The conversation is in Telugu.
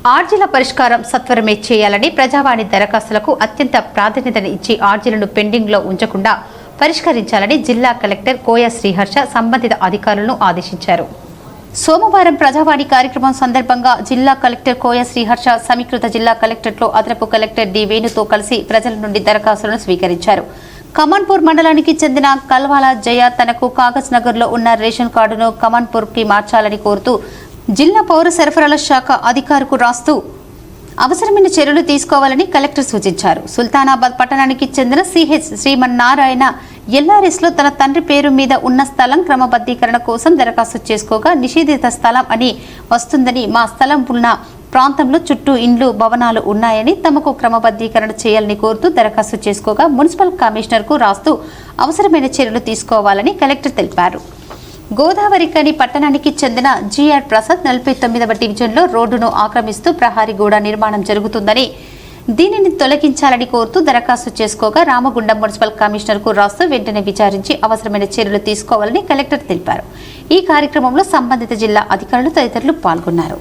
ఆర్జీల పరిష్కారం సత్వరమే చేయాలని ప్రజావాణి దరఖాస్తులకు అత్యంత ప్రాధాన్యతను ఇచ్చి ఆర్జీలను పెండింగ్లో ఉంచకుండా పరిష్కరించాలని జిల్లా కలెక్టర్ కోయ శ్రీహర్ష సంబంధిత అధికారులను ఆదేశించారు. సోమవారం ప్రజావాణి కార్యక్రమం సందర్భంగా జిల్లా కలెక్టర్ కోయ శ్రీహర్ష సమీకృత జిల్లా కలెక్టరేట్లో అదనపు కలెక్టర్ డి వేణుతో కలిసి ప్రజల నుండి దరఖాస్తులను స్వీకరించారు. కమాన్పూర్ మండలానికి చెందిన కల్వాల జయ తనకు కాగజ్ నగర్ లో ఉన్న రేషన్ కార్డును కమాన్పూర్ కి మార్చాలని కోరుతూ జిల్లా పౌర సరఫరాల శాఖ అధికారులకు రాస్తూ అవసరమైన చర్యలు తీసుకోవాలని కలెక్టర్ సూచించారు. సుల్తానాబాద్ పట్టణానికి చెందిన సిహెచ్ శ్రీమన్నారాయణ ఎల్ఆర్ఎస్ లో తన తండ్రి పేరు మీద ఉన్న స్థలం క్రమబద్ధీకరణ కోసం దరఖాస్తు చేసుకోగా నిషేధిత స్థలం అని వస్తుందని, మా స్థలం ఉన్న ప్రాంతంలో చుట్టూ ఇండ్లు భవనాలు ఉన్నాయని తమకు క్రమబద్ధీకరణ చేయాలని కోరుతూ దరఖాస్తు చేసుకోగా మున్సిపల్ కమిషనర్ కు రాస్తూ అవసరమైన చర్యలు తీసుకోవాలని కలెక్టర్ తెలిపారు. గోదావరికని పట్టణానికి చెందిన జిఆర్ ప్రసాద్ 49వ డివిజన్లో రోడ్డును ఆక్రమిస్తూ ప్రహారీ గోడ నిర్మాణం జరుగుతుందని, దీనిని తొలగించాలని కోరుతూ దరఖాస్తు చేసుకోగా రామగుండం మున్సిపల్ కమిషనర్ కు రాస్తూ వెంటనే విచారించి అవసరమైన చర్యలు తీసుకోవాలని కలెక్టర్ తెలిపారు. ఈ కార్యక్రమంలో సంబంధిత జిల్లా అధికారులు తదితరులు పాల్గొన్నారు.